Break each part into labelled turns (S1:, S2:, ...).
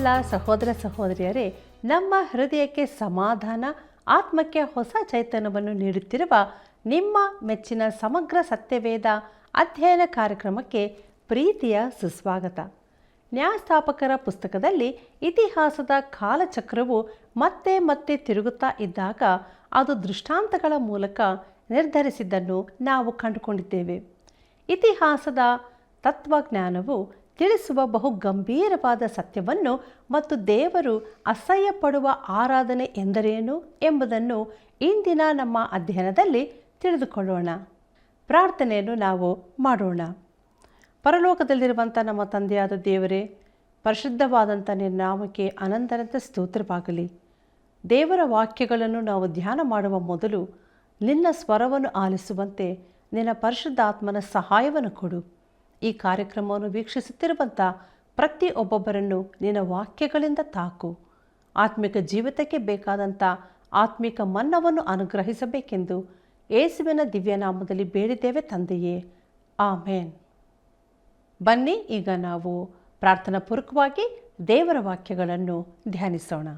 S1: ಎಲ್ಲ ಸಹೋದರ ಸಹೋದರಿಯರೇ, ನಮ್ಮ ಹೃದಯಕ್ಕೆ ಸಮಾಧಾನ, ಆತ್ಮಕ್ಕೆ ಹೊಸ ಚೈತನ್ಯವನ್ನು ನೀಡುತ್ತಿರುವ ನಿಮ್ಮ ಮೆಚ್ಚಿನ ಸಮಗ್ರ ಸತ್ಯವೇದ ಅಧ್ಯಯನ ಕಾರ್ಯಕ್ರಮಕ್ಕೆ ಪ್ರೀತಿಯ ಸುಸ್ವಾಗತ. ನ್ಯಾಯಸ್ಥಾಪಕರ ಪುಸ್ತಕದಲ್ಲಿ ಇತಿಹಾಸದ ಕಾಲಚಕ್ರವು ಮತ್ತೆ ಮತ್ತೆ ತಿರುಗುತ್ತಾ ಇದ್ದಾಗ ಅದು ದೃಷ್ಟಾಂತಗಳ ಮೂಲಕ ನಿರ್ಧರಿಸಿದ್ದನ್ನು ನಾವು ಕಂಡುಕೊಂಡಿದ್ದೇವೆ. ಇತಿಹಾಸದ ತತ್ವಜ್ಞಾನವು ತಿಳಿಸುವ ಬಹು ಗಂಭೀರವಾದ ಸತ್ಯವನ್ನು ಮತ್ತು ದೇವರು ಅಸಹ್ಯಪಡುವ ಆರಾಧನೆ ಎಂದರೇನು ಎಂಬುದನ್ನು ಇಂದಿನ ನಮ್ಮ ಅಧ್ಯಯನದಲ್ಲಿ ತಿಳಿದುಕೊಳ್ಳೋಣ. ಪ್ರಾರ್ಥನೆಯನ್ನು ನಾವು ಮಾಡೋಣ. ಪರಲೋಕದಲ್ಲಿರುವಂಥ ನಮ್ಮ ತಂದೆಯಾದ ದೇವರೇ, ಪರಿಶುದ್ಧವಾದಂಥ ನಿನ್ನ ನಾಮಕ್ಕೆ ಅನಂತರಂತ ಸ್ತೋತ್ರವಾಗಲಿ. ದೇವರ ವಾಕ್ಯಗಳನ್ನು ನಾವು ಧ್ಯಾನ ಮಾಡುವ ಮೊದಲು ನಿನ್ನ ಸ್ವರವನ್ನು ಆಲಿಸುವಂತೆ ನಿನ್ನ ಪರಿಶುದ್ಧಾತ್ಮನ ಸಹಾಯವನ್ನು ಕೊಡು. ಈ ಕಾರ್ಯಕ್ರಮವನ್ನು ವೀಕ್ಷಿಸುತ್ತಿರುವಂಥ ಪ್ರತಿಯೊಬ್ಬೊಬ್ಬರನ್ನು ನಿನ್ನ ವಾಕ್ಯಗಳಿಂದ ತಾಕು. ಆತ್ಮಿಕ ಜೀವಿತಕ್ಕೆ ಬೇಕಾದಂಥ ಆತ್ಮಿಕ ಮನ್ನವನ್ನು ಅನುಗ್ರಹಿಸಬೇಕೆಂದು ಯೇಸುವಿನ ದಿವ್ಯನಾಮದಲ್ಲಿ ಬೇಡಿದ್ದೇವೆ ತಂದೆಯೇ, ಆಮೇನ್. ಬನ್ನಿ, ಈಗ ನಾವು ಪ್ರಾರ್ಥನಾ ಪೂರ್ವಕವಾಗಿ ದೇವರ ವಾಕ್ಯಗಳನ್ನು ಧ್ಯಾನಿಸೋಣ.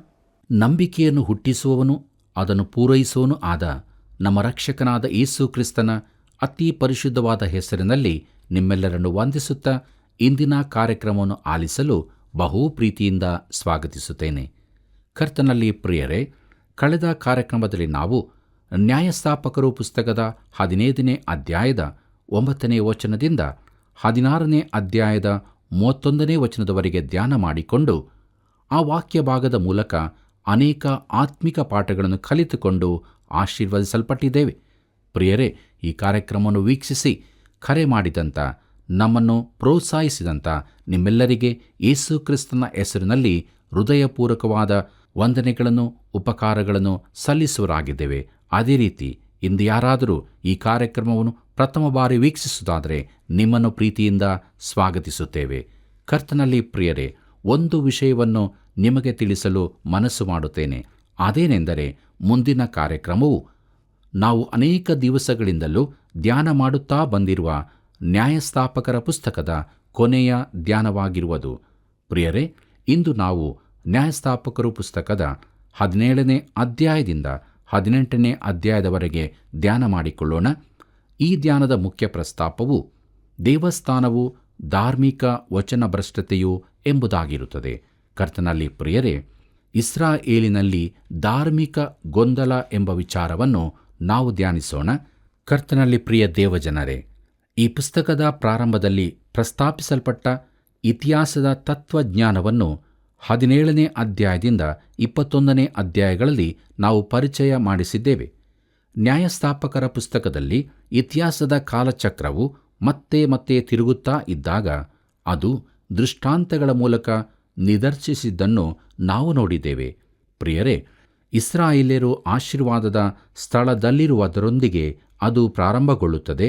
S2: ನಂಬಿಕೆಯನ್ನು ಹುಟ್ಟಿಸುವವನು ಅದನ್ನು ಪೂರೈಸುವನು ಆದ ನಮ್ಮ ರಕ್ಷಕನಾದ ಯೇಸು ಕ್ರಿಸ್ತನ ಅತಿ ಪರಿಶುದ್ಧವಾದ ಹೆಸರಿನಲ್ಲಿ ನಿಮ್ಮೆಲ್ಲರನ್ನು ವಂದಿಸುತ್ತಾ ಇಂದಿನ ಕಾರ್ಯಕ್ರಮವನ್ನು ಆಲಿಸಲು ಬಹು ಪ್ರೀತಿಯಿಂದ ಸ್ವಾಗತಿಸುತ್ತೇನೆ. ಕರ್ತನಲ್ಲಿ ಪ್ರಿಯರೇ, ಕಳೆದ ಕಾರ್ಯಕ್ರಮದಲ್ಲಿ ನಾವು ನ್ಯಾಯಸ್ಥಾಪಕರು ಪುಸ್ತಕದ 15ನೇ ಅಧ್ಯಾಯದ 9ನೇ ವಚನದಿಂದ 16ನೇ ಅಧ್ಯಾಯದ 31ನೇ ವಚನದವರೆಗೆ ಧ್ಯಾನ ಮಾಡಿಕೊಂಡು ಆ ವಾಕ್ಯ ಭಾಗದ ಮೂಲಕ ಅನೇಕ ಆತ್ಮಿಕ ಪಾಠಗಳನ್ನು ಕಲಿತುಕೊಂಡು ಆಶೀರ್ವದಿಸಲ್ಪಟ್ಟಿದ್ದೇವೆ. ಪ್ರಿಯರೇ, ಈ ಕಾರ್ಯಕ್ರಮವನ್ನು ವೀಕ್ಷಿಸಿ ಕರೆ ಮಾಡಿದಂಥ, ನಮ್ಮನ್ನು ಪ್ರೋತ್ಸಾಹಿಸಿದಂಥ ನಿಮ್ಮೆಲ್ಲರಿಗೆ ಯೇಸು ಕ್ರಿಸ್ತನ ಹೆಸರಿನಲ್ಲಿ ಹೃದಯಪೂರ್ವಕವಾದ ವಂದನೆಗಳನ್ನು, ಉಪಕಾರಗಳನ್ನು ಸಲ್ಲಿಸುವರಾಗಿದ್ದೇವೆ. ಅದೇ ರೀತಿ ಇಂದು ಯಾರಾದರೂ ಈ ಕಾರ್ಯಕ್ರಮವನ್ನು ಪ್ರಥಮ ಬಾರಿ ವೀಕ್ಷಿಸುವುದಾದರೆ ನಿಮ್ಮನ್ನು ಪ್ರೀತಿಯಿಂದ ಸ್ವಾಗತಿಸುತ್ತೇವೆ. ಕರ್ತನಲ್ಲಿ ಪ್ರಿಯರೇ, ಒಂದು ವಿಷಯವನ್ನು ನಿಮಗೆ ತಿಳಿಸಲು ಮನಸ್ಸು ಮಾಡುತ್ತೇನೆ. ಅದೇನೆಂದರೆ, ಮುಂದಿನ ಕಾರ್ಯಕ್ರಮವು ನಾವು ಅನೇಕ ದಿವಸಗಳಿಂದಲೂ ಧ್ಯಾನ ಮಾಡುತ್ತಾ ಬಂದಿರುವ ನ್ಯಾಯಸ್ಥಾಪಕರ ಪುಸ್ತಕದ ಕೊನೆಯ ಧ್ಯಾನವಾಗಿರುವುದು. ಪ್ರಿಯರೇ, ಇಂದು ನಾವು ನ್ಯಾಯಸ್ಥಾಪಕರು ಪುಸ್ತಕದ 17ನೇ ಅಧ್ಯಾಯದಿಂದ 18ನೇ ಅಧ್ಯಾಯದವರೆಗೆ ಧ್ಯಾನ ಮಾಡಿಕೊಳ್ಳೋಣ. ಈ ಧ್ಯಾನದ ಮುಖ್ಯ ಪ್ರಸ್ತಾಪವು ದೇವಸ್ಥಾನವು ಧಾರ್ಮಿಕ ವಚನಭ್ರಷ್ಟತೆಯು ಎಂಬುದಾಗಿರುತ್ತದೆ. ಕರ್ತನಲ್ಲಿ ಪ್ರಿಯರೇ, ಇಸ್ರಾಯೇಲಿನಲ್ಲಿ ಧಾರ್ಮಿಕ ಗೊಂದಲ ಎಂಬ ವಿಚಾರವನ್ನು ನಾವು ಧ್ಯಾನಿಸೋಣ. ಕರ್ತನಲ್ಲಿ ಪ್ರಿಯ ದೇವಜನರೇ, ಈ ಪುಸ್ತಕದ ಪ್ರಾರಂಭದಲ್ಲಿ ಪ್ರಸ್ತಾಪಿಸಲ್ಪಟ್ಟ ಇತಿಹಾಸದ ತತ್ವಜ್ಞಾನವನ್ನು 17ನೇ ಅಧ್ಯಾಯದಿಂದ 21ನೇ ಅಧ್ಯಾಯಗಳಲ್ಲಿ ನಾವು ಪರಿಚಯ ಮಾಡಿಸಿದ್ದೇವೆ. ನ್ಯಾಯಸ್ಥಾಪಕರ ಪುಸ್ತಕದಲ್ಲಿ ಇತಿಹಾಸದ ಕಾಲಚಕ್ರವು ಮತ್ತೆ ಮತ್ತೆ ತಿರುಗುತ್ತಾ ಇದ್ದಾಗ ಅದು ದೃಷ್ಟಾಂತಗಳ ಮೂಲಕ ನಿದರ್ಶಿಸಿದ್ದನ್ನು ನಾವು ನೋಡಿದ್ದೇವೆ. ಪ್ರಿಯರೇ, ಇಸ್ರಾಯೇಲ್ಯರು ಆಶೀರ್ವಾದದ ಸ್ಥಳದಲ್ಲಿರುವುದರೊಂದಿಗೆ ಅದು ಪ್ರಾರಂಭಗೊಳ್ಳುತ್ತದೆ.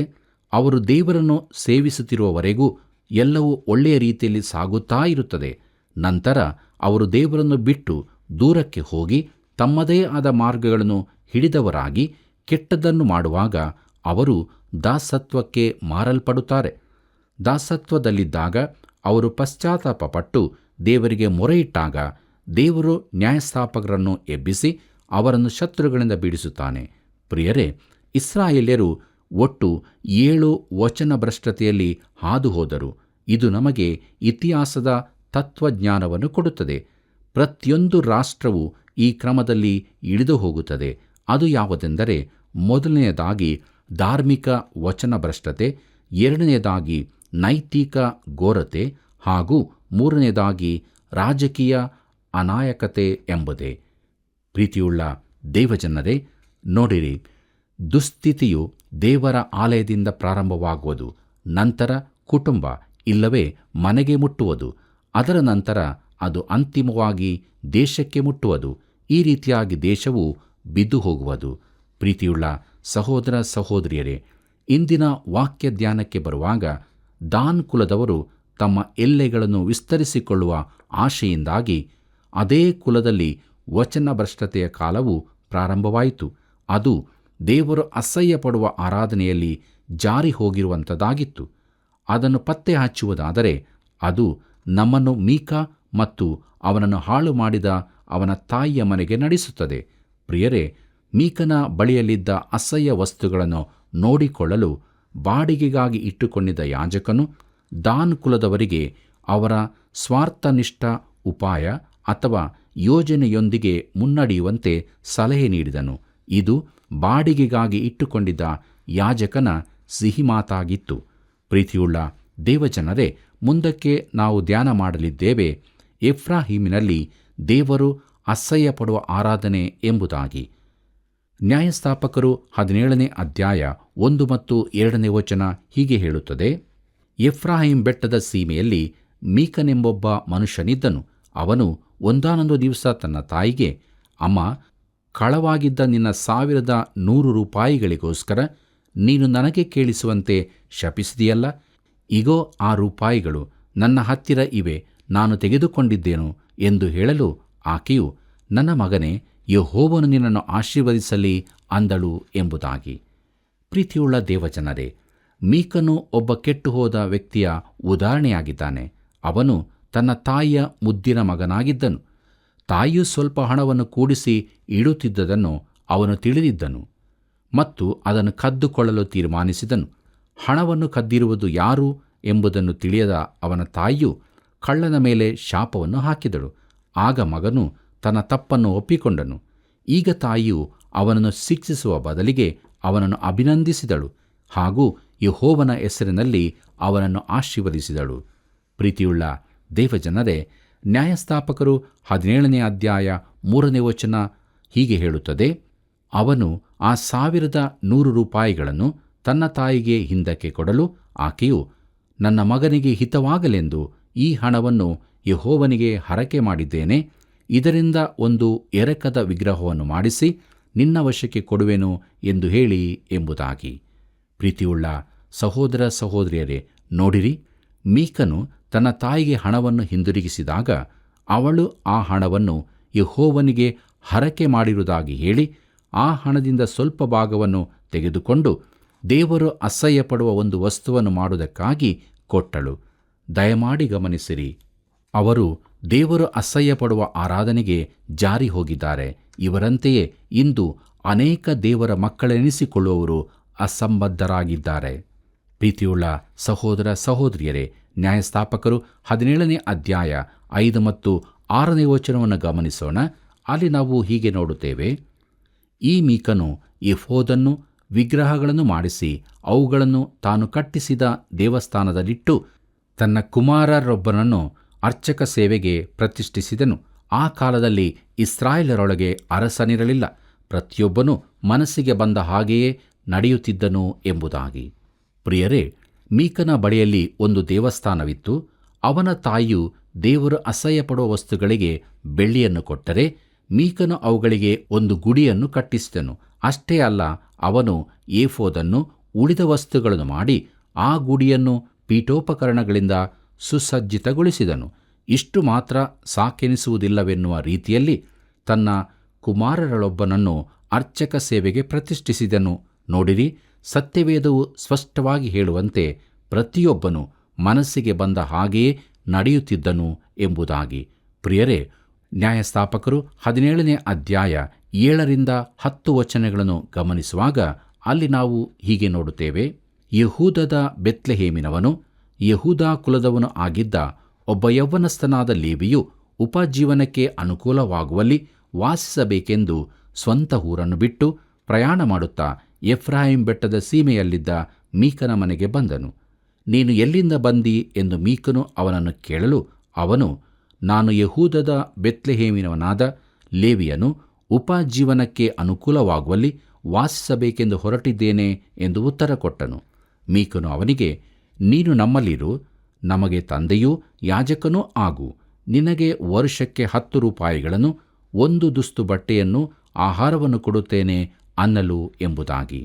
S2: ಅವರು ದೇವರನ್ನು ಸೇವಿಸುತ್ತಿರುವವರೆಗೂ ಎಲ್ಲವೂ ಒಳ್ಳೆಯ ರೀತಿಯಲ್ಲಿ ಸಾಗುತ್ತಾ ಇರುತ್ತದೆ. ನಂತರ ಅವರು ದೇವರನ್ನು ಬಿಟ್ಟು ದೂರಕ್ಕೆ ಹೋಗಿ ತಮ್ಮದೇ ಆದ ಮಾರ್ಗಗಳನ್ನು ಹಿಡಿದವರಾಗಿ ಕೆಟ್ಟದ್ದನ್ನು ಮಾಡುವಾಗ ಅವರು ದಾಸತ್ವಕ್ಕೆ ಮಾರಲ್ಪಡುತ್ತಾರೆ. ದಾಸತ್ವದಲ್ಲಿದ್ದಾಗ ಅವರು ಪಶ್ಚಾತ್ತಾಪಪಟ್ಟು ದೇವರಿಗೆ ಮೊರೆಯಿಟ್ಟಾಗ ದೇವರು ನ್ಯಾಯಸ್ಥಾಪಕರನ್ನು ಎಬ್ಬಿಸಿ ಅವರನ್ನು ಶತ್ರುಗಳಿಂದ ಬಿಡಿಸುತ್ತಾನೆ. ಪ್ರಿಯರೇ, ಇಸ್ರಾಯೇಲ್ಯರು ಒಟ್ಟು 7 ವಚನಭ್ರಷ್ಟತೆಯಲ್ಲಿ ಹಾದು ಹೋದರು. ಇದು ನಮಗೆ ಇತಿಹಾಸದ ತತ್ವಜ್ಞಾನವನ್ನು ಕೊಡುತ್ತದೆ. ಪ್ರತಿಯೊಂದು ರಾಷ್ಟ್ರವು ಈ ಕ್ರಮದಲ್ಲಿ ಇಳಿದು ಹೋಗುತ್ತದೆ. ಅದು ಯಾವುದೆಂದರೆ, ಮೊದಲನೆಯದಾಗಿ ಧಾರ್ಮಿಕ ವಚನಭ್ರಷ್ಟತೆ, ಎರಡನೆಯದಾಗಿ ನೈತಿಕ ಘೋರತೆ ಹಾಗೂ ಮೂರನೆಯದಾಗಿ ರಾಜಕೀಯ ಅನಾಯಕತೆ ಎಂಬುದೇ. ಪ್ರೀತಿಯುಳ್ಳ ದೇವಜನರೇ, ನೋಡಿರಿ, ದುಸ್ಥಿತಿಯು ದೇವರ ಆಲಯದಿಂದ ಪ್ರಾರಂಭವಾಗುವುದು, ನಂತರ ಕುಟುಂಬ ಇಲ್ಲವೇ ಮನೆಗೆ ಮುಟ್ಟುವುದು, ಅದರ ನಂತರ ಅದು ಅಂತಿಮವಾಗಿ ದೇಶಕ್ಕೆ ಮುಟ್ಟುವುದು. ಈ ರೀತಿಯಾಗಿ ದೇಶವು ಬಿದ್ದು ಹೋಗುವುದು. ಪ್ರೀತಿಯುಳ್ಳ ಸಹೋದರ ಸಹೋದರಿಯರೇ, ಇಂದಿನ ವಾಕ್ಯ ಧ್ಯಾನಕ್ಕೆ ಬರುವಾಗ ದಾನ್ ಕುಲದವರು ತಮ್ಮ ಎಲ್ಲೆಗಳನ್ನು ವಿಸ್ತರಿಸಿಕೊಳ್ಳುವ ಆಶೆಯಿಂದಾಗಿ ಅದೇ ಕುಲದಲ್ಲಿ ವಚನಭ್ರಷ್ಟತೆಯ ಕಾಲವು ಪ್ರಾರಂಭವಾಯಿತು. ಅದು ದೇವರು ಅಸಹ್ಯಪಡುವ ಆರಾಧನೆಯಲ್ಲಿ ಜಾರಿ ಹೋಗಿರುವಂಥದ್ದಾಗಿತ್ತು. ಅದನ್ನು ಪತ್ತೆ ಹಚ್ಚುವುದಾದರೆ ಅದು ನಮ್ಮನ್ನು ಮೀಕ ಮತ್ತು ಅವನನ್ನು ಹಾಳು ಮಾಡಿದ ಅವನ ತಾಯಿಯ ಮನೆಗೆ ನಡೆಸುತ್ತದೆ. ಪ್ರಿಯರೇ, ಮೀಕನ ಬಳಿಯಲ್ಲಿದ್ದ ಅಸಹ್ಯ ವಸ್ತುಗಳನ್ನು ನೋಡಿಕೊಳ್ಳಲು ಬಾಡಿಗೆಗಾಗಿ ಇಟ್ಟುಕೊಂಡಿದ್ದ ಯಾಜಕನು ದಾನ್ ಕುಲದವರಿಗೆ ಅವರ ಸ್ವಾರ್ಥನಿಷ್ಠ ಉಪಾಯ ಅಥವಾ ಯೋಜನೆಯೊಂದಿಗೆ ಮುನ್ನಡೆಯುವಂತೆ ಸಲಹೆ ನೀಡಿದನು. ಇದು ಬಾಡಿಗೆಗಾಗಿ ಇಟ್ಟುಕೊಂಡಿದ್ದ ಯಾಜಕನ ಸಿಹಿ ಮಾತಾಗಿತ್ತು. ಪ್ರೀತಿಯುಳ್ಳ ದೇವಜನರೇ, ಮುಂದಕ್ಕೆ ನಾವು ಧ್ಯಾನ ಮಾಡಲಿದ್ದೇವೆ ಎಫ್ರಾಹಿಮಿನಲ್ಲಿ ದೇವರು ಅಸಹ್ಯಪಡುವ ಆರಾಧನೆ ಎಂಬುದಾಗಿ. ನ್ಯಾಯಸ್ಥಾಪಕರು 17ನೇ ಅಧ್ಯಾಯ 1 ಮತ್ತು 2ನೇ ವಚನ ಹೀಗೆ ಹೇಳುತ್ತದೆ: ಎಫ್ರಾಹಿಂ ಬೆಟ್ಟದ ಸೀಮೆಯಲ್ಲಿ ಮೀಕನೆಂಬೊಬ್ಬ ಮನುಷ್ಯನಿದ್ದನು. ಅವನು ಒಂದಾನೊಂದು ದಿವಸ ತನ್ನ ತಾಯಿಗೆ, ಅಮ್ಮ, ಕಳವಾಗಿದ್ದ ನಿನ್ನ 1,100 ರೂಪಾಯಿಗಳಿಗೋಸ್ಕರ ನೀನು ನನಗೆ ಕೇಳಿಸುವಂತೆ ಶಪಿಸಿದೆಯಲ್ಲ, ಇಗೋ ಆ ರೂಪಾಯಿಗಳು ನನ್ನ ಹತ್ತಿರ ಇವೆ, ನಾನು ತೆಗೆದುಕೊಂಡಿದ್ದೇನು ಎಂದು ಹೇಳಲು ಆಕೆಯು, ನನ್ನ ಮಗನೇ, ಯೆಹೋವನು ನಿನ್ನನ್ನು ಆಶೀರ್ವದಿಸಲಿ ಅಂದಳು ಎಂಬುದಾಗಿ. ಪ್ರೀತಿಯುಳ್ಳ ದೇವಜನರೇ, ಮೀಕನು ಒಬ್ಬ ಕೆಟ್ಟು ಹೋದ ವ್ಯಕ್ತಿಯ ಉದಾಹರಣೆಯಾಗಿದ್ದಾನೆ. ಅವನು ತನ್ನ ತಾಯಿಯ ಮುದ್ದಿನ ಮಗನಾಗಿದ್ದನು. ತಾಯಿಯು ಸ್ವಲ್ಪ ಹಣವನ್ನು ಕೂಡಿಸಿ ಇಡುತ್ತಿದ್ದುದನ್ನು ಅವನು ತಿಳಿದಿದ್ದನು ಮತ್ತು ಅದನ್ನು ಕದ್ದುಕೊಳ್ಳಲು ತೀರ್ಮಾನಿಸಿದನು. ಹಣವನ್ನು ಕದ್ದಿರುವುದು ಯಾರು ಎಂಬುದನ್ನು ತಿಳಿಯದ ಅವನ ತಾಯಿಯು ಕಳ್ಳನ ಮೇಲೆ ಶಾಪವನ್ನು ಹಾಕಿದಳು. ಆಗ ಮಗನು ತನ್ನ ತಪ್ಪನ್ನು ಒಪ್ಪಿಕೊಂಡನು. ಈಗ ತಾಯಿಯು ಅವನನ್ನು ಶಿಕ್ಷಿಸುವ ಬದಲಿಗೆ ಅವನನ್ನು ಅಭಿನಂದಿಸಿದಳು ಹಾಗೂ ಯೆಹೋವನ ಹೆಸರಿನಲ್ಲಿ ಅವನನ್ನು ಆಶೀರ್ವದಿಸಿದಳು. ಪ್ರೀತಿಯುಳ್ಳ ದೇವಜನರೇ, ನ್ಯಾಯಸ್ಥಾಪಕರು 17ನೇ ಅಧ್ಯಾಯ 3ನೇ ವಚನ ಹೀಗೆ ಹೇಳುತ್ತದೆ: ಅವನು ಆ 1,100 ರೂಪಾಯಿಗಳನ್ನು ತನ್ನ ತಾಯಿಗೆ ಹಿಂದಕ್ಕೆ ಕೊಡಲು ಆಕೆಯು, ನನ್ನ ಮಗನಿಗೆ ಹಿತವಾಗಲೆಂದು ಈ ಹಣವನ್ನು ಯೆಹೋವನಿಗೆ ಹರಕೆ ಮಾಡಿದ್ದೇನೆ. ಇದರಿಂದ ಒಂದು ಎರಕದ ವಿಗ್ರಹವನ್ನು ಮಾಡಿಸಿ ನಿನ್ನ ವಶಕ್ಕೆ ಕೊಡುವೆನು ಎಂದು ಹೇಳಿ ಎಂಬುದಾಗಿ. ಪ್ರೀತಿಯುಳ್ಳ ಸಹೋದರ ಸಹೋದರಿಯರೇ, ನೋಡಿರಿ, ಮೀಕನು ತನ್ನ ತಾಯಿಗೆ ಹಣವನ್ನು ಹಿಂದಿರುಗಿಸಿದಾಗ ಅವಳು ಆ ಹಣವನ್ನು ಯೆಹೋವನಿಗೆ ಹರಕೆ ಮಾಡಿರುವುದಾಗಿ ಹೇಳಿ ಆ ಹಣದಿಂದ ಸ್ವಲ್ಪ ಭಾಗವನ್ನು ತೆಗೆದುಕೊಂಡು ದೇವರು ಅಸಹ್ಯಪಡುವ ಒಂದು ವಸ್ತುವನ್ನು ಮಾಡುವುದಕ್ಕಾಗಿ ಕೊಟ್ಟಳು. ದಯಮಾಡಿ ಗಮನಿಸಿರಿ, ಅವರು ದೇವರು ಅಸಹ್ಯಪಡುವ ಆರಾಧನೆಗೆ ಜಾರಿ ಹೋಗಿದ್ದಾರೆ. ಇವರಂತೆಯೇ ಇಂದು ಅನೇಕ ದೇವರ ಮಕ್ಕಳೆನಿಸಿಕೊಳ್ಳುವವರು ಅಸಂಬದ್ಧರಾಗಿದ್ದಾರೆ. ಪ್ರೀತಿಯುಳ್ಳ ಸಹೋದರ ಸಹೋದರಿಯರೇ, ನ್ಯಾಯಸ್ಥಾಪಕರು 17ನೇ ಅಧ್ಯಾಯ 5 ಮತ್ತು 6ನೇ ವಚನವನ್ನು ಗಮನಿಸೋಣ. ಅಲ್ಲಿ ನಾವು ಹೀಗೆ ನೋಡುತ್ತೇವೆ: ಈ ಮೀಕನು ಎಫೋದನ್ನು ವಿಗ್ರಹಗಳನ್ನು ಮಾಡಿಸಿ ಅವುಗಳನ್ನು ತಾನು ಕಟ್ಟಿಸಿದ ದೇವಸ್ಥಾನದಲ್ಲಿಟ್ಟು ತನ್ನ ಕುಮಾರರೊಬ್ಬನನ್ನು ಅರ್ಚಕ ಸೇವೆಗೆ ಪ್ರತಿಷ್ಠಿಸಿದನು. ಆ ಕಾಲದಲ್ಲಿ ಇಸ್ರಾಯೇಲರೊಳಗೆ ಅರಸನಿರಲಿಲ್ಲ, ಪ್ರತಿಯೊಬ್ಬನು ಮನಸ್ಸಿಗೆ ಬಂದ ಹಾಗೆಯೇ ನಡೆಯುತ್ತಿದ್ದನು ಎಂಬುದಾಗಿ. ಪ್ರಿಯರೇ, ಮೀಕನ ಬಳಿಯಲ್ಲಿ ಒಂದು ದೇವಸ್ಥಾನವಿತ್ತು. ಅವನ ತಾಯಿಯು ದೇವರು ಅಸಹ್ಯಪಡುವ ವಸ್ತುಗಳಿಗೆ ಬೆಳ್ಳಿಯನ್ನು ಕೊಟ್ಟರೆ ಮೀಕನು ಅವುಗಳಿಗೆ ಒಂದು ಗುಡಿಯನ್ನು ಕಟ್ಟಿಸಿದನು. ಅಷ್ಟೇ ಅಲ್ಲ, ಅವನು ಏಫೋದನ್ನು ಉಳಿದ ವಸ್ತುಗಳನ್ನು ಮಾಡಿ ಆ ಗುಡಿಯನ್ನು ಪೀಠೋಪಕರಣಗಳಿಂದ ಸುಸಜ್ಜಿತಗೊಳಿಸಿದನು. ಇಷ್ಟು ಮಾತ್ರ ಸಾಕೆನಿಸುವುದಿಲ್ಲವೆನ್ನುವ ರೀತಿಯಲ್ಲಿ ತನ್ನ ಕುಮಾರರೊಬ್ಬನನ್ನು ಅರ್ಚಕ ಸೇವೆಗೆ ಪ್ರತಿಷ್ಠಿಸಿದನು. ನೋಡಿರಿ, ಸತ್ಯವೇದವು ಸ್ಪಷ್ಟವಾಗಿ ಹೇಳುವಂತೆ ಪ್ರತಿಯೊಬ್ಬನು ಮನಸ್ಸಿಗೆ ಬಂದ ಹಾಗೆಯೇ ನಡೆಯುತ್ತಿದ್ದನು ಎಂಬುದಾಗಿ. ಪ್ರಿಯರೇ, ನ್ಯಾಯಸ್ಥಾಪಕರು 17ನೇ ಅಧ್ಯಾಯ 7ರಿಂದ 10 ವಚನಗಳನ್ನು ಗಮನಿಸುವಾಗ ಅಲ್ಲಿ ನಾವು ಹೀಗೆ ನೋಡುತ್ತೇವೆ: ಯೆಹೂದದ ಬೆತ್ಲೆಹೇಮಿನವನು, ಯೆಹೂದ ಕುಲದವನು ಆಗಿದ್ದ ಒಬ್ಬ ಯೌವನಸ್ಥನಾದ ಲೇವಿಯು ಉಪಜೀವನಕ್ಕೆ ಅನುಕೂಲವಾಗುವಲ್ಲಿ ವಾಸಿಸಬೇಕೆಂದು ಸ್ವಂತ ಊರನ್ನು ಬಿಟ್ಟು ಪ್ರಯಾಣ ಮಾಡುತ್ತಾ ಎಫ್ರಾಯಿಂ ಬೆಟ್ಟದ ಸೀಮೆಯಲ್ಲಿದ್ದ ಮೀಕನ ಮನೆಗೆ ಬಂದನು. ನೀನು ಎಲ್ಲಿಂದ ಬಂದಿ ಎಂದು ಮೀಕನು ಅವನನ್ನು ಕೇಳಲು ಅವನು, ನಾನು ಯೆಹೂದದ ಬೆತ್ಲೆಹೇಮಿನವನಾದ ಲೇವಿಯನು, ಉಪಜೀವನಕ್ಕೆ ಅನುಕೂಲವಾಗುವಲ್ಲಿ ವಾಸಿಸಬೇಕೆಂದು ಹೊರಟಿದ್ದೇನೆ ಎಂದು ಉತ್ತರ ಕೊಟ್ಟನು. ಮೀಕನು ಅವನಿಗೆ, ನೀನು ನಮ್ಮಲ್ಲಿರು, ನಮಗೆ ತಂದೆಯೂ ಯಾಜಕನೂ ಆಗು. ನಿನಗೆ ವರ್ಷಕ್ಕೆ 10 ರೂಪಾಯಿಗಳನ್ನು, 1 ದುಸ್ತು ಬಟ್ಟೆಯನ್ನು, ಆಹಾರವನ್ನು ಕೊಡುತ್ತೇನೆ ಅನ್ನಲು ಎಂಬುದಾಗಿ.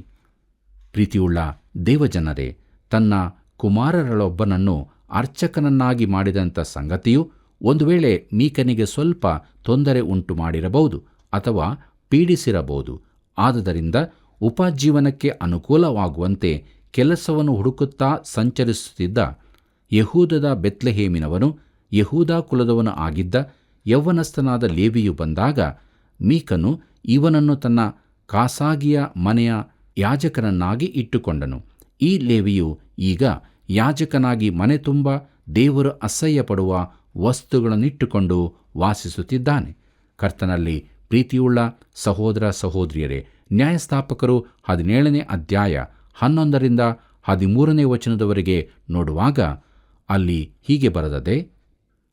S2: ಪ್ರೀತಿಯುಳ್ಳ ದೇವಜನರೇ, ತನ್ನ ಕುಮಾರರೊಬ್ಬನನ್ನು ಅರ್ಚಕನನ್ನಾಗಿ ಮಾಡಿದಂಥ ಸಂಗತಿಯು ಒಂದು ವೇಳೆ ಮೀಕನಿಗೆ ಸ್ವಲ್ಪ ತೊಂದರೆ ಉಂಟು ಮಾಡಿರಬಹುದು ಅಥವಾ ಪೀಡಿಸಿರಬಹುದು. ಆದುದರಿಂದ ಉಪಜೀವನಕ್ಕೆ ಅನುಕೂಲವಾಗುವಂತೆ ಕೆಲಸವನ್ನು ಹುಡುಕುತ್ತಾ ಸಂಚರಿಸುತ್ತಿದ್ದ ಯೆಹೂದದ ಬೆತ್ಲೆಹೇಮಿನವನು ಯಹೂದ ಕುಲದವನು ಆಗಿದ್ದ ಯೌವನಸ್ಥನಾದ ಲೇವಿಯು ಬಂದಾಗ ಮೀಕನು ಇವನನ್ನು ತನ್ನ ಖಾಸಗಿಯ ಮನೆಯ ಯಾಜಕನನ್ನಾಗಿ ಇಟ್ಟುಕೊಂಡನು. ಈ ಲೇವಿಯು ಈಗ ಯಾಜಕನಾಗಿ ಮನೆ ತುಂಬ ದೇವರು ಅಸಹ್ಯಪಡುವ ವಸ್ತುಗಳನ್ನಿಟ್ಟುಕೊಂಡು ವಾಸಿಸುತ್ತಿದ್ದಾನೆ. ಕರ್ತನಲ್ಲಿ ಪ್ರೀತಿಯುಳ್ಳ ಸಹೋದರ ಸಹೋದರಿಯರೇ, ನ್ಯಾಯಸ್ಥಾಪಕರು 17ನೇ ಅಧ್ಯಾಯ 11ರಿಂದ 13ನೇ ವಚನದವರೆಗೆ ನೋಡುವಾಗ ಅಲ್ಲಿ ಹೀಗೆ ಬರೆದದೆ,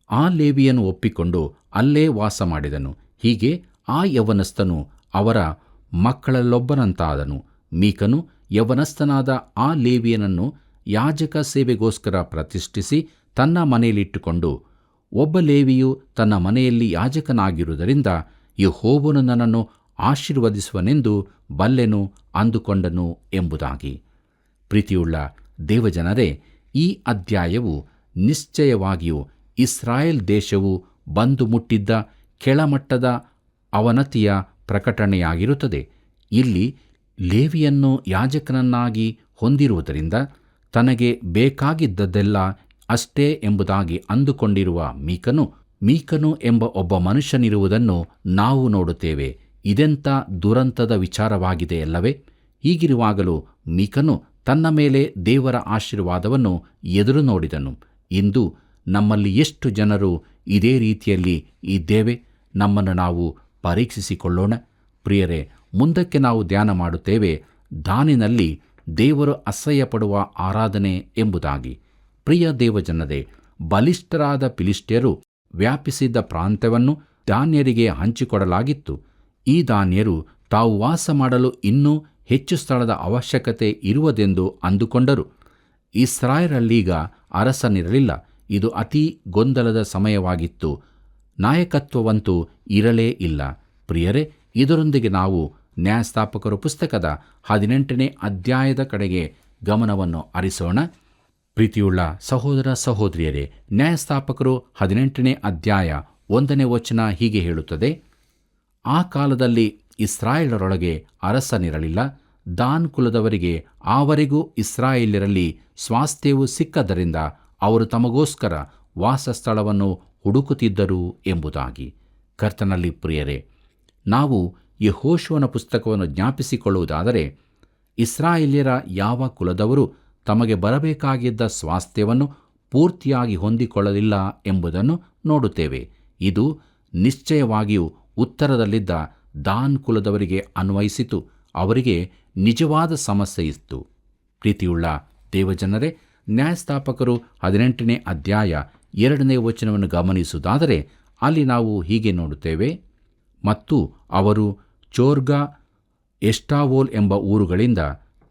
S2: ಆ ಲೇವಿಯನು ಒಪ್ಪಿಕೊಂಡು ಅಲ್ಲೇ ವಾಸ ಮಾಡಿದನು. ಹೀಗೆ ಆ ಯೌವನಸ್ಥನು ಅವರ ಮಕ್ಕಳಲ್ಲೊಬ್ಬನಂತಾದನು. ಮೀಕನು ಯೌವನಸ್ಥನಾದ ಆ ಲೇವಿಯನನ್ನು ಯಾಜಕ ಸೇವೆಗೋಸ್ಕರ ಪ್ರತಿಷ್ಠಿಸಿ ತನ್ನ ಮನೆಯಲ್ಲಿಟ್ಟುಕೊಂಡು, ಒಬ್ಬ ಲೇವಿಯು ತನ್ನ ಮನೆಯಲ್ಲಿ ಯಾಜಕನಾಗಿರುವುದರಿಂದ ಯೆಹೋವನು ನನ್ನನ್ನು ಆಶೀರ್ವದಿಸುವನೆಂದು ಬಲ್ಲೆನು ಅಂದುಕೊಂಡನು ಎಂಬುದಾಗಿ. ಪ್ರೀತಿಯುಳ್ಳ ದೇವಜನರೇ, ಈ ಅಧ್ಯಾಯವು ನಿಶ್ಚಯವಾಗಿಯೂ ಇಸ್ರಾಯೇಲ್ ದೇಶವು ಬಂದು ಮುಟ್ಟಿದ್ದ ಕೆಳಮಟ್ಟದ ಅವನತಿಯ ಪ್ರಕಟಣೆಯಾಗಿರುತ್ತದೆ. ಇಲ್ಲಿ ಲೇವಿಯನ್ನು ಯಾಜಕನನ್ನಾಗಿ ಹೊಂದಿರುವುದರಿಂದ ತನಗೆ ಬೇಕಾಗಿದ್ದದ್ದೆಲ್ಲ ಅಷ್ಟೇ ಎಂಬುದಾಗಿ ಅಂದುಕೊಂಡಿರುವ ಮೀಕನು ಎಂಬ ಒಬ್ಬ ಮನುಷ್ಯನಿರುವುದನ್ನು ನಾವು ನೋಡುತ್ತೇವೆ. ಇದೆಂಥ ದುರಂತದ ವಿಚಾರವಾಗಿದೆಯಲ್ಲವೇ? ಹೀಗಿರುವಾಗಲೂ ಮೀಕನು ತನ್ನ ಮೇಲೆ ದೇವರ ಆಶೀರ್ವಾದವನ್ನು ಎದುರು ನೋಡಿದನು. ಇಂದು ನಮ್ಮಲ್ಲಿ ಎಷ್ಟು ಜನರು ಇದೇ ರೀತಿಯಲ್ಲಿ ಇದ್ದೇವೆ? ನಮ್ಮನ್ನು ನಾವು ಪರೀಕ್ಷಿಸಿಕೊಳ್ಳೋಣ. ಪ್ರಿಯರೇ, ಮುಂದಕ್ಕೆ ನಾವು ಧ್ಯಾನ ಮಾಡುತ್ತೇವೆ ದಾನಿನಲ್ಲಿ ದೇವರು ಅಸಹ್ಯಪಡುವ ಆರಾಧನೆ ಎಂಬುದಾಗಿ. ಪ್ರಿಯ ದೇವಜನರೇ, ಬಲಿಷ್ಠರಾದ ಫಿಲಿಷ್ಟಿಯರು ವ್ಯಾಪಿಸಿದ್ದ ಪ್ರಾಂತ್ಯವನ್ನು ದಾನ್ಯರಿಗೆ ಹಂಚಿಕೊಡಲಾಗಿತ್ತು. ಈ ದಾನ್ಯರು ತಾವು ವಾಸ ಮಾಡಲು ಇನ್ನೂ ಹೆಚ್ಚು ಸ್ಥಳದ ಅವಶ್ಯಕತೆ ಇರುವುದೆಂದು ಅಂದುಕೊಂಡರು. ಇಸ್ರಾಯೇಲಲ್ಲೀಗ ಅರಸನಿರಲಿಲ್ಲ. ಇದು ಅತೀ ಗೊಂದಲದ ಸಮಯವಾಗಿತ್ತು. ನಾಯಕತ್ವವಂತೂ ಇರಲೇ ಇಲ್ಲ. ಪ್ರಿಯರೇ, ಇದರೊಂದಿಗೆ ನಾವು ನ್ಯಾಯಸ್ಥಾಪಕರ ಪುಸ್ತಕದ 18ನೇ ಅಧ್ಯಾಯದ ಕಡೆಗೆ ಗಮನವನ್ನು ಹರಿಸೋಣ. ಪ್ರೀತಿಯುಳ್ಳ ಸಹೋದರ ಸಹೋದರಿಯರೇ, ನ್ಯಾಯಸ್ಥಾಪಕರು 18ನೇ ಅಧ್ಯಾಯ 1ನೇ ವಚನ ಹೀಗೆ ಹೇಳುತ್ತದೆ, ಆ ಕಾಲದಲ್ಲಿ ಇಸ್ರಾಯೇಲರೊಳಗೆ ಅರಸನಿರಲಿಲ್ಲ. ದಾನ್ ಕುಲದವರಿಗೆ ಆವರೆಗೂ ಇಸ್ರಾಯೇಲ್ಯರಲ್ಲಿ ಸ್ವಾಸ್ಥ್ಯವು ಸಿಕ್ಕದ್ದರಿಂದ ಅವರು ತಮಗೋಸ್ಕರ ವಾಸಸ್ಥಳವನ್ನು ಹುಡುಕುತ್ತಿದ್ದರು ಎಂಬುದಾಗಿ. ಕರ್ತನಲ್ಲಿ ಪ್ರಿಯರೇ, ನಾವು ಯೆಹೋಶುವನ ಪುಸ್ತಕವನ್ನು ಜ್ಞಾಪಿಸಿಕೊಳ್ಳುವುದಾದರೆ, ಇಸ್ರಾಯೇಲ್ಯರ ಯಾವ ಕುಲದವರು ತಮಗೆ ಬರಬೇಕಾಗಿದ್ದ ಸ್ವಾಸ್ಥ್ಯವನ್ನು ಪೂರ್ತಿಯಾಗಿ ಹೊಂದಿಕೊಳ್ಳಲಿಲ್ಲ ಎಂಬುದನ್ನು ನೋಡುತ್ತೇವೆ. ಇದು ನಿಶ್ಚಯವಾಗಿಯೂ ಉತ್ತರದಲ್ಲಿದ್ದ ದಾನ್ ಕುಲದವರಿಗೆ ಅನ್ವಯಿಸಿತು. ಅವರಿಗೆ ನಿಜವಾದ ಸಮಸ್ಯೆ ಇತ್ತು. ಪ್ರೀತಿಯುಳ್ಳ ದೇವಜನರೇ, ನ್ಯಾಯಸ್ಥಾಪಕರು 18ನೇ ಅಧ್ಯಾಯ 2ನೇ ವಚನವನ್ನು ಗಮನಿಸುವುದಾದರೆ ಅಲ್ಲಿ ನಾವು ಹೀಗೆ ನೋಡುತ್ತೇವೆ, ಮತ್ತು ಅವರು ಚೋರ್ಗಾ, ಎಷ್ಟಾವೋಲ್ ಎಂಬ ಊರುಗಳಿಂದ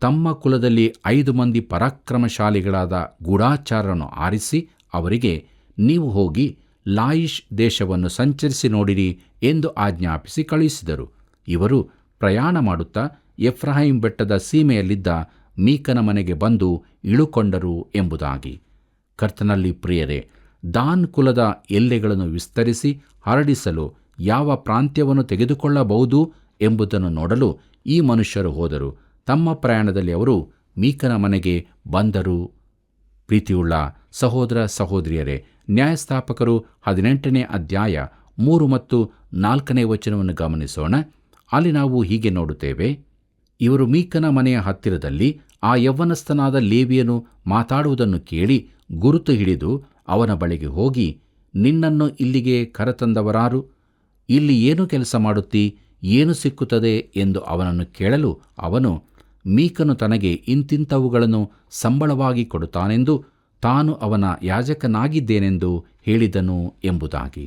S2: ತಮ್ಮ ಕುಲದಲ್ಲಿ 5 ಮಂದಿ ಪರಾಕ್ರಮಶಾಲಿಗಳಾದ ಗೂಢಚಾರರನ್ನು ಆರಿಸಿ ಅವರಿಗೆ, ನೀವು ಹೋಗಿ ಲಾಯಿಷ್ ದೇಶವನ್ನು ಸಂಚರಿಸಿ ನೋಡಿರಿ ಎಂದು ಆಜ್ಞಾಪಿಸಿ ಕಳುಹಿಸಿದರು. ಇವರು ಪ್ರಯಾಣ ಮಾಡುತ್ತಾ ಎಫ್ರಾಯಿಮ್ ಬೆಟ್ಟದ ಸೀಮೆಯಲ್ಲಿದ್ದ ಮೀಕನ ಮನೆಗೆ ಬಂದು ಇಳುಕೊಂಡರು ಎಂಬುದಾಗಿ. ಕರ್ತನಲ್ಲಿ ಪ್ರಿಯರೇ, ದಾನ್ ಕುಲದ ಎಲ್ಲೆಗಳನ್ನು ವಿಸ್ತರಿಸಿ ಹರಡಿಸಲು ಯಾವ ಪ್ರಾಂತ್ಯವನ್ನು ತೆಗೆದುಕೊಳ್ಳಬಹುದು ಎಂಬುದನ್ನು ನೋಡಲು ಈ ಮನುಷ್ಯರು ಹೋದರು. ತಮ್ಮ ಪ್ರಯಾಣದಲ್ಲಿ ಅವರು ಮೀಕನ ಮನೆಗೆ ಬಂದರು. ಪ್ರೀತಿಯುಳ್ಳ ಸಹೋದರ ಸಹೋದರಿಯರೇ, ನ್ಯಾಯಸ್ಥಾಪಕರು 18ನೇ ಅಧ್ಯಾಯ 3 ಮತ್ತು 4ನೇ ವಚನವನ್ನು ಗಮನಿಸೋಣ. ಅಲ್ಲಿ ನಾವು ಹೀಗೆ ನೋಡುತ್ತೇವೆ, ಇವರು ಮೀಕನ ಮನೆಯ ಹತ್ತಿರದಲ್ಲಿ ಆ ಯೌವನಸ್ಥನಾದ ಲೇವಿಯನು ಮಾತಾಡುವುದನ್ನು ಕೇಳಿ ಗುರುತು ಹಿಡಿದು ಅವನ ಬಳಿಗೆ ಹೋಗಿ, ನಿನ್ನನ್ನು ಇಲ್ಲಿಗೆ ಕರೆತಂದವರಾರು? ಇಲ್ಲಿ ಏನು ಕೆಲಸ ಮಾಡುತ್ತೀ? ಏನು ಸಿಕ್ಕುತ್ತದೆ ಎಂದು ಅವನನ್ನು ಕೇಳಲು ಅವನು, ಮೀಕನು ತನಗೆ ಇಂತಿಂಥವುಗಳನ್ನು ಸಂಬಳವಾಗಿ ಕೊಡುತ್ತಾನೆಂದು ತಾನು ಅವನ ಯಾಜಕನಾಗಿದ್ದೇನೆಂದು ಹೇಳಿದನು ಎಂಬುದಾಗಿ.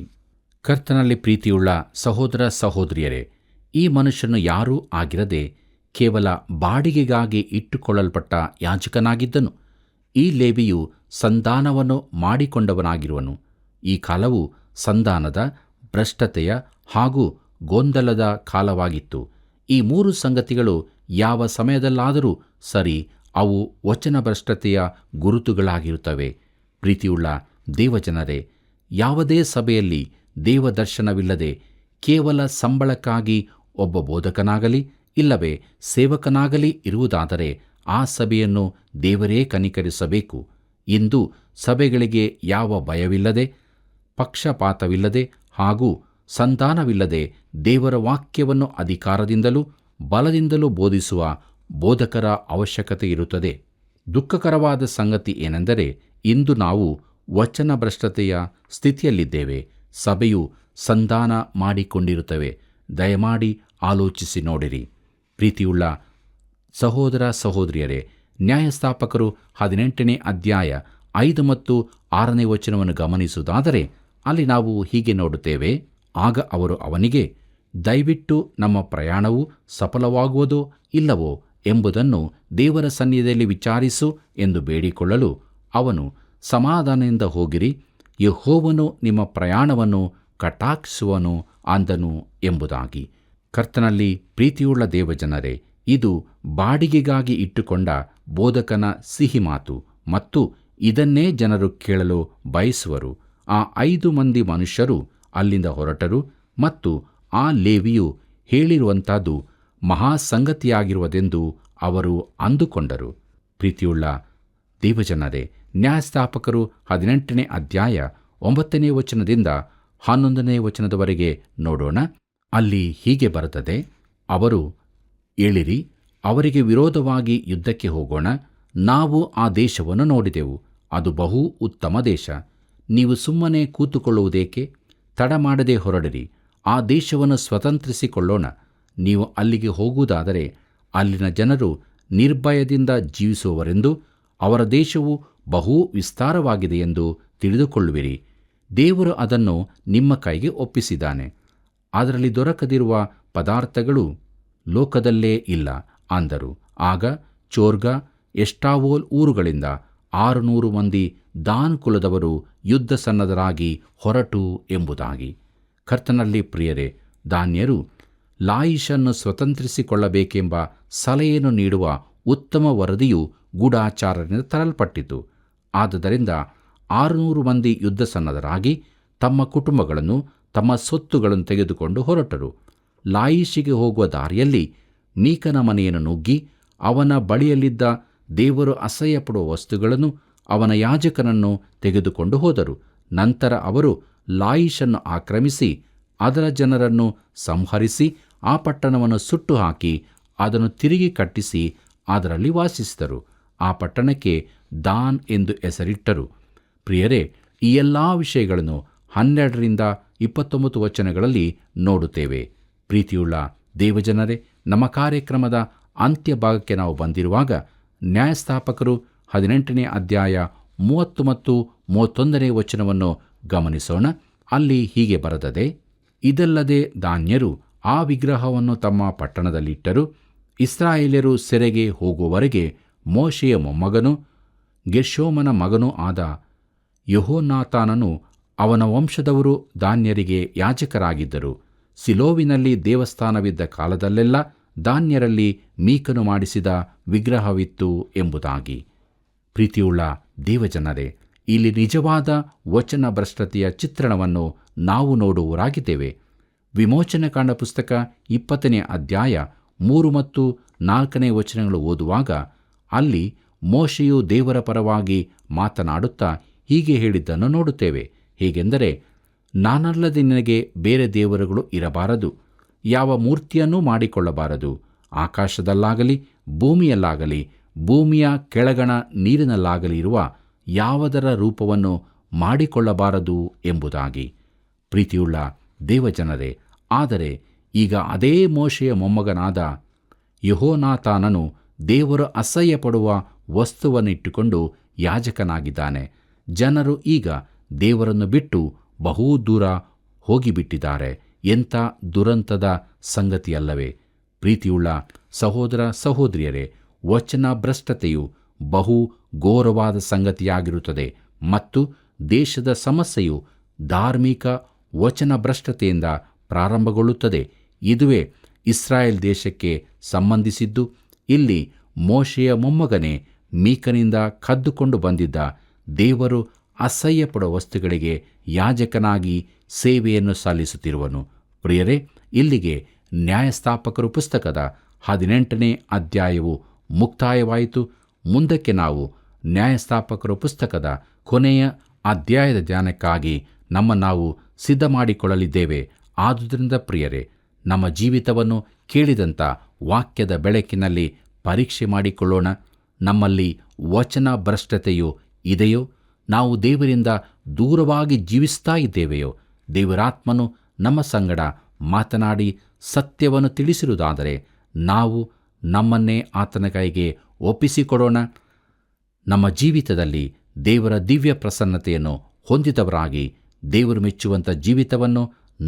S2: ಕರ್ತನಲ್ಲಿ ಪ್ರೀತಿಯುಳ್ಳ ಸಹೋದರ ಸಹೋದರಿಯರೇ, ಈ ಮನುಷ್ಯನು ಯಾರೂ ಆಗಿರದೆ ಕೇವಲ ಬಾಡಿಗೆಗಾಗಿ ಇಟ್ಟುಕೊಳ್ಳಲ್ಪಟ್ಟ ಯಾಜಕನಾಗಿದ್ದನು. ಈ ಲೇವಿಯು ಸಂಧಾನವನ್ನು ಮಾಡಿಕೊಂಡವನಾಗಿರುವನು. ಈ ಕಾಲವು ಸಂಧಾನದ, ಭ್ರಷ್ಟತೆಯ ಹಾಗೂ ಗೊಂದಲದ ಕಾಲವಾಗಿತ್ತು. ಈ 3 ಸಂಗತಿಗಳು ಯಾವ ಸಮಯದಲ್ಲಾದರೂ ಸರಿ, ಅವು ವಚನಭ್ರಷ್ಟತೆಯ ಗುರುತುಗಳಾಗಿರುತ್ತವೆ. ಪ್ರೀತಿಯುಳ್ಳ ದೇವಜನರೇ, ಯಾವುದೇ ಸಭೆಯಲ್ಲಿ ದೇವದರ್ಶನವಿಲ್ಲದೆ ಕೇವಲ ಸಂಬಳಕ್ಕಾಗಿ ಒಬ್ಬ ಬೋಧಕನಾಗಲಿ ಇಲ್ಲವೇ ಸೇವಕನಾಗಲಿ ಇರುವುದಾದರೆ ಆ ಸಭೆಯನ್ನು ದೇವರೇ ಕನಿಕರಿಸಬೇಕು. ಇಂದು ಸಭೆಗಳಿಗೆ ಯಾವ ಭಯವಿಲ್ಲದೆ ಪಕ್ಷಪಾತವಿಲ್ಲದೆ ಹಾಗೂ ಸಂಧಾನವಿಲ್ಲದೆ ದೇವರ ವಾಕ್ಯವನ್ನು ಅಧಿಕಾರದಿಂದಲೂ ಬಲದಿಂದಲೂ ಬೋಧಿಸುವ ಬೋಧಕರ ಅವಶ್ಯಕತೆ ಇರುತ್ತದೆ. ದುಃಖಕರವಾದ ಸಂಗತಿ ಏನೆಂದರೆ, ಇಂದು ನಾವು ವಚನಭ್ರಷ್ಟತೆಯ ಸ್ಥಿತಿಯಲ್ಲಿದ್ದೇವೆ. ಸಭೆಯು ಸಂಧಾನ ಮಾಡಿಕೊಂಡಿರುತ್ತವೆ. ದಯಮಾಡಿ ಆಲೋಚಿಸಿ ನೋಡಿರಿ. ಪ್ರೀತಿಯುಳ್ಳ ಸಹೋದರ ಸಹೋದರಿಯರೇ, ನ್ಯಾಯಸ್ಥಾಪಕರು 18ನೇ ಅಧ್ಯಾಯ 5 ಮತ್ತು 6ನೇ ವಚನವನ್ನು ಗಮನಿಸುವುದಾದರೆ, ಅಲ್ಲಿ ನಾವು ಹೀಗೆ ನೋಡುತ್ತೇವೆ. ಆಗ ಅವರು ಅವನಿಗೆ, ದಯವಿಟ್ಟು ನಮ್ಮ ಪ್ರಯಾಣವು ಸಫಲವಾಗುವುದೋ ಇಲ್ಲವೋ ಎಂಬುದನ್ನು ದೇವರ ಸನ್ನಿಧಿಯಲ್ಲಿ ವಿಚಾರಿಸು ಎಂದು ಬೇಡಿಕೊಳ್ಳಲು, ಅವನು, ಸಮಾಧಾನದಿಂದ ಹೋಗಿರಿ, ಯೆಹೋವನು ನಿಮ್ಮ ಪ್ರಯಾಣವನ್ನು ಕಟಾಕ್ಷಿಸುವನು ಅಂದನು ಎಂಬುದಾಗಿ. ಕರ್ತನಲ್ಲಿ ಪ್ರೀತಿಯುಳ್ಳ ದೇವಜನರೇ, ಇದು ಬಾಡಿಗೆಗಾಗಿ ಇಟ್ಟುಕೊಂಡ ಬೋಧಕನ ಸಿಹಿ ಮಾತು ಮತ್ತು ಇದನ್ನೇ ಜನರು ಕೇಳಲು ಬಯಸುವರು. ಆ 5 ಮಂದಿ ಮನುಷ್ಯರು ಅಲ್ಲಿಂದ ಹೊರಟರು ಮತ್ತು ಆ ಲೇವಿಯು ಹೇಳಿರುವಂಥದ್ದು ಮಹಾಸಂಗತಿಯಾಗಿರುವುದೆಂದು ಅವರು ಅಂದುಕೊಂಡರು. ಪ್ರೀತಿಯುಳ್ಳ ದೇವಜನರೇ, ನ್ಯಾಯಸ್ಥಾಪಕರು 18ನೇ ಅಧ್ಯಾಯ 9ನೇ ವಚನದಿಂದ 11ನೇ ವಚನದವರೆಗೆ ನೋಡೋಣ. ಅಲ್ಲಿ ಹೀಗೆ ಬರುತ್ತದೆ, ಅವರು, ಏಳಿರಿ, ಅವರಿಗೆ ವಿರೋಧವಾಗಿ ಯುದ್ಧಕ್ಕೆ ಹೋಗೋಣ. ನಾವು ಆ ದೇಶವನ್ನು ನೋಡಿದೆವು, ಅದು ಬಹು ಉತ್ತಮ ದೇಶ. ನೀವು ಸುಮ್ಮನೆ ಕೂತುಕೊಳ್ಳುವುದೇಕೆ? ತಡ ಮಾಡದೆ ಹೊರಡಿರಿ, ಆ ದೇಶವನ್ನು ಸ್ವತಂತ್ರಿಸಿಕೊಳ್ಳೋಣ. ನೀವು ಅಲ್ಲಿಗೆ ಹೋಗುವುದಾದರೆ ಅಲ್ಲಿನ ಜನರು ನಿರ್ಭಯದಿಂದ ಜೀವಿಸುವವರೆಂದು, ಅವರ ದೇಶವು ಬಹು ವಿಸ್ತಾರವಾಗಿದೆ ಎಂದು ತಿಳಿದುಕೊಳ್ಳುವಿರಿ. ದೇವರು ಅದನ್ನು ನಿಮ್ಮ ಕೈಗೆ ಒಪ್ಪಿಸಿದ್ದಾನೆ. ಅದರಲ್ಲಿ ದೊರಕದಿರುವ ಪದಾರ್ಥಗಳು ಲೋಕದಲ್ಲೇ ಇಲ್ಲ ಅಂದರು. ಆಗ ಚೋರ್ಗಾ, ಎಷ್ಟಾವೋಲ್ ಊರುಗಳಿಂದ 600 ಮಂದಿ ದಾನ್ ಕುಲದವರು ಯುದ್ಧ ಸನ್ನದ್ಧರಾಗಿ ಹೊರಟು ಎಂಬುದಾಗಿ. ಕರ್ತನಲ್ಲಿ ಪ್ರಿಯರೇ, ದಾನ್ಯರು ಲಾಯಿಷನ್ನು ಸ್ವತಂತ್ರಿಸಿಕೊಳ್ಳಬೇಕೆಂಬ ಸಲಹೆಯನ್ನು ನೀಡುವ ಉತ್ತಮ ವರದಿಯು ಗೂಢಾಚಾರದಿಂದ ತರಲ್ಪಟ್ಟಿತು. ಆದುದರಿಂದ 600 ಮಂದಿ ಯುದ್ಧ ಸನ್ನದ್ಧರಾಗಿ ತಮ್ಮ ಕುಟುಂಬಗಳನ್ನು, ತಮ್ಮ ಸೊತ್ತುಗಳನ್ನು ತೆಗೆದುಕೊಂಡು ಹೊರಟರು. ಲಾಯಿಷಿಗೆ ಹೋಗುವ ದಾರಿಯಲ್ಲಿ ಮೀಕನ ಮನೆಯನ್ನು ನುಗ್ಗಿ ಅವನ ಬಳಿಯಲ್ಲಿದ್ದ ದೇವರು ಅಸಹ್ಯಪಡುವ ವಸ್ತುಗಳನ್ನು, ಅವನ ಯಾಜಕನನ್ನು ತೆಗೆದುಕೊಂಡು ಹೋದರು. ನಂತರ ಅವರು ಲಾಯಿಷನ್ನು ಆಕ್ರಮಿಸಿ ಅದರ ಜನರನ್ನು ಸಂಹರಿಸಿ ಆ ಪಟ್ಟಣವನ್ನು ಸುಟ್ಟು ಹಾಕಿ ಅದನ್ನು ತಿರುಗಿ ಕಟ್ಟಿಸಿ ಅದರಲ್ಲಿ ವಾಸಿಸಿದರು. ಆ ಪಟ್ಟಣಕ್ಕೆ ದಾನ್ ಎಂದು ಹೆಸರಿಟ್ಟರು. ಪ್ರಿಯರೇ, ಈ ಎಲ್ಲ ವಿಷಯಗಳನ್ನು 12ರಿಂದ 29 ವಚನಗಳಲ್ಲಿ ನೋಡುತ್ತೇವೆ. ಪ್ರೀತಿಯುಳ್ಳ ದೇವಜನರೇ, ನಮ್ಮ ಕಾರ್ಯಕ್ರಮದ ಅಂತ್ಯ ಭಾಗಕ್ಕೆ ನಾವು ಬಂದಿರುವಾಗ ನ್ಯಾಯಸ್ಥಾಪಕರು 18ನೇ ಅಧ್ಯಾಯ 30 ಮತ್ತು 31ನೇ ವಚನವನ್ನು ಗಮನಿಸೋಣ. ಅಲ್ಲಿ ಹೀಗೆ ಬರೆದದೆ, ಇದಲ್ಲದೆ ದಾನ್ಯರು ಆ ವಿಗ್ರಹವನ್ನು ತಮ್ಮ ಪಟ್ಟಣದಲ್ಲಿಟ್ಟರು. ಇಸ್ರಾಯೇಲ್ಯರು ಸೆರೆಗೆ ಹೋಗುವವರೆಗೆ ಮೋಶೆಯ ಮೊಮ್ಮಗನೂ ಗೆರ್ಷೋಮನ ಮಗನೂ ಆದ ಯೆಹೋನಾತಾನನು ಅವನ ವಂಶದವರು ದಾನ್ಯರಿಗೆ ಯಾಜಕರಾಗಿದ್ದರು. ಸಿಲೋವಿನಲ್ಲಿ ದೇವಸ್ಥಾನವಿದ್ದ ಕಾಲದಲ್ಲೆಲ್ಲ ದಾನ್ಯರಲ್ಲಿ ಮೀಕನು ಮಾಡಿಸಿದ ವಿಗ್ರಹವಿತ್ತು ಎಂಬುದಾಗಿ. ಪ್ರೀತಿಯುಳ್ಳ ದೇವಜನರೇ, ಇಲ್ಲಿ ನಿಜವಾದ ವಚನ ಭ್ರಷ್ಟತೆಯ ಚಿತ್ರಣವನ್ನು ನಾವು ನೋಡುವರಾಗಿದ್ದೇವೆ. ವಿಮೋಚನಕಾಂಡ ಪುಸ್ತಕ 20ನೇ ಅಧ್ಯಾಯ 3 ಮತ್ತು 4ನೇ ವಚನಗಳು ಓದುವಾಗ ಅಲ್ಲಿ ಮೋಶೆಯು ದೇವರ ಪರವಾಗಿ ಮಾತನಾಡುತ್ತಾ ಹೀಗೆ ಹೇಳಿದ್ದನ್ನು ನೋಡುತ್ತೇವೆ. ಹೇಗೆಂದರೆ, ನಾನಲ್ಲದೆ ನಿನಗೆ ಬೇರೆ ದೇವರುಗಳು ಇರಬಾರದು, ಯಾವ ಮೂರ್ತಿಯನ್ನೂ ಮಾಡಿಕೊಳ್ಳಬಾರದು, ಆಕಾಶದಲ್ಲಾಗಲಿ ಭೂಮಿಯಲ್ಲಾಗಲಿ ಭೂಮಿಯ ಕೆಳಗಣ ನೀರಿನಲ್ಲಾಗಲಿ ಇರುವ ಯಾವುದರ ರೂಪವನ್ನು ಮಾಡಿಕೊಳ್ಳಬಾರದು ಎಂಬುದಾಗಿ. ಪ್ರೀತಿಯುಳ್ಳ ದೇವಜನರೇ, ಆದರೆ ಈಗ ಅದೇ ಮೋಶೆಯ ಮೊಮ್ಮಗನಾದ ಯೆಹೋನಾತಾನನು ದೇವರು ಅಸಹ್ಯಪಡುವ ವಸ್ತುವನ್ನಿಟ್ಟುಕೊಂಡು ಯಾಜಕನಾಗಿದ್ದಾನೆ. ಜನರು ಈಗ ದೇವರನ್ನು ಬಿಟ್ಟು ಬಹು ದೂರ ಹೋಗಿಬಿಟ್ಟಿದ್ದಾರೆ. ಎಂಥ ದುರಂತದ ಸಂಗತಿಯಲ್ಲವೇ? ಪ್ರೀತಿಯುಳ್ಳ ಸಹೋದರ ಸಹೋದರಿಯರೇ, ವಚನ ಭ್ರಷ್ಟತೆಯು ಬಹು ಘೋರವಾದ ಸಂಗತಿಯಾಗಿರುತ್ತದೆ ಮತ್ತು ದೇಶದ ಸಮಸ್ಯೆಯು ಧಾರ್ಮಿಕ ವಚನ ಭ್ರಷ್ಟತೆಯಿಂದ ಪ್ರಾರಂಭಗೊಳ್ಳುತ್ತದೆ. ಇದುವೇ ಇಸ್ರಾಯೇಲ್ ದೇಶಕ್ಕೆ ಸಂಬಂಧಿಸಿದ್ದು. ಇಲ್ಲಿ ಮೋಶೆಯ ಮೊಮ್ಮಗನೇ ಮೀಕನಿಂದ ಕದ್ದುಕೊಂಡು ಬಂದಿದ್ದ ದೇವರು ಅಸಹ್ಯಪಡುವ ವಸ್ತುಗಳಿಗೆ ಯಾಜಕನಾಗಿ ಸೇವೆಯನ್ನು ಸಲ್ಲಿಸುತ್ತಿರುವನು. ಪ್ರಿಯರೇ, ಇಲ್ಲಿಗೆ ನ್ಯಾಯಸ್ಥಾಪಕರು ಪುಸ್ತಕದ 18ನೇ ಅಧ್ಯಾಯವು ಮುಕ್ತಾಯವಾಯಿತು. ಮುಂದಕ್ಕೆ ನಾವು ನ್ಯಾಯಸ್ಥಾಪಕರು ಪುಸ್ತಕದ ಕೊನೆಯ ಅಧ್ಯಾಯದ ಧ್ಯಾನಕ್ಕಾಗಿ ನಾವು ಸಿದ್ಧ ಮಾಡಿಕೊಳ್ಳಲಿದ್ದೇವೆ. ಆದುದರಿಂದ ಪ್ರಿಯರೇ, ನಮ್ಮ ಜೀವಿತವನ್ನು ಕೇಳಿದಂಥ ವಾಕ್ಯದ ಬೆಳಕಿನಲ್ಲಿ ಪರೀಕ್ಷೆ ಮಾಡಿಕೊಳ್ಳೋಣ. ನಮ್ಮಲ್ಲಿ ವಚನ ಭ್ರಷ್ಟತೆಯು ಇದೆಯೋ? ನಾವು ದೇವರಿಂದ ದೂರವಾಗಿ ಜೀವಿಸ್ತಾ ಇದ್ದೇವೆಯೋ? ದೇವರಾತ್ಮನು ನಮ್ಮ ಸಂಗಡ ಮಾತನಾಡಿ ಸತ್ಯವನ್ನು ತಿಳಿಸಿರುವುದಾದರೆ ನಾವು ನಮ್ಮನ್ನೇ ಆತನ ಕೈಗೆ ಒಪ್ಪಿಸಿಕೊಡೋಣ. ನಮ್ಮ ಜೀವಿತದಲ್ಲಿ ದೇವರ ದಿವ್ಯ ಪ್ರಸನ್ನತೆಯನ್ನು ಹೊಂದಿದವರಾಗಿ ದೇವರು ಮೆಚ್ಚುವಂಥ ಜೀವಿತವನ್ನು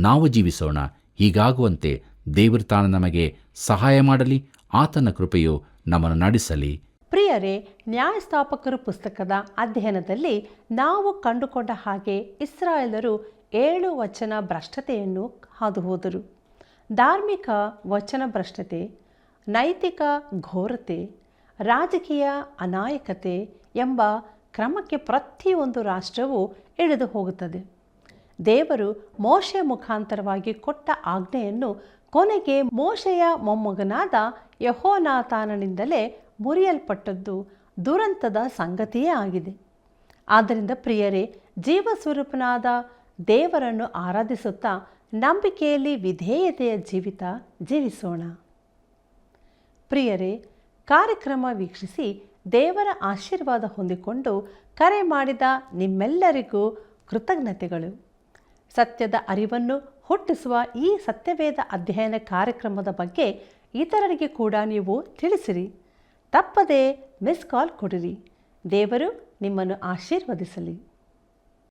S2: ನಾವು ಜೀವಿಸೋಣ. ಹೀಗಾಗುವಂತೆ ದೇವರು ತಾನು ನಮಗೆ ಸಹಾಯ ಮಾಡಲಿ. ಆತನ ಕೃಪೆಯು ನಮ್ಮನ್ನು ನಡೆಸಲಿ.
S1: ಪ್ರಿಯರೇ, ನ್ಯಾಯಸ್ಥಾಪಕರು ಪುಸ್ತಕದ ಅಧ್ಯಯನದಲ್ಲಿ ನಾವು ಕಂಡುಕೊಂಡ ಹಾಗೆ ಇಸ್ರಾಯೇಲರು 7 ವಚನ ಭ್ರಷ್ಟತೆಯನ್ನು ಹಾದುಹೋದರು. ಧಾರ್ಮಿಕ ವಚನ ಭ್ರಷ್ಟತೆ, ನೈತಿಕ ಘೋರತೆ, ರಾಜಕೀಯ ಅನಾಯಕತೆ ಎಂಬ ಕ್ರಮಕ್ಕೆ ಪ್ರತಿಯೊಂದು ರಾಷ್ಟ್ರವೂ ಇಳಿದು ಹೋಗುತ್ತದೆ. ದೇವರು ಮೋಶೆ ಮುಖಾಂತರವಾಗಿ ಕೊಟ್ಟ ಆಜ್ಞೆಯನ್ನು ಕೊನೆಗೆ ಮೋಶೆಯ ಮೊಮ್ಮಗನಾದ ಯೆಹೋನಾಥಾನನಿಂದಲೇ ಮುರಿಯಲ್ಪಟ್ಟದ್ದು ದುರಂತದ ಸಂಗತಿಯೇ ಆಗಿದೆ. ಆದ್ದರಿಂದ ಪ್ರಿಯರೇ, ಜೀವಸ್ವರೂಪನಾದ ದೇವರನ್ನು ಆರಾಧಿಸುತ್ತಾ ನಂಬಿಕೆಯಲ್ಲಿ ವಿಧೇಯತೆಯ ಜೀವಿತ ಜೀವಿಸೋಣ. ಪ್ರಿಯರೇ, ಕಾರ್ಯಕ್ರಮ ವೀಕ್ಷಿಸಿ ದೇವರ ಆಶೀರ್ವಾದ ಹೊಂದಿಕೊಂಡು ಕರೆ ಮಾಡಿದ ನಿಮ್ಮೆಲ್ಲರಿಗೂ ಕೃತಜ್ಞತೆಗಳು. ಸತ್ಯದ ಅರಿವನ್ನು ಹುಟ್ಟಿಸುವ ಈ ಸತ್ಯವೇದ ಅಧ್ಯಯನ ಕಾರ್ಯಕ್ರಮದ ಬಗ್ಗೆ ಇತರರಿಗೆ ಕೂಡ ನೀವು ತಿಳಿಸಿರಿ. ತಪ್ಪದೇ ಮಿಸ್ ಕಾಲ್ ಕೊಡಿರಿ. ದೇವರು ನಿಮ್ಮನ್ನು ಆಶೀರ್ವದಿಸಲಿ.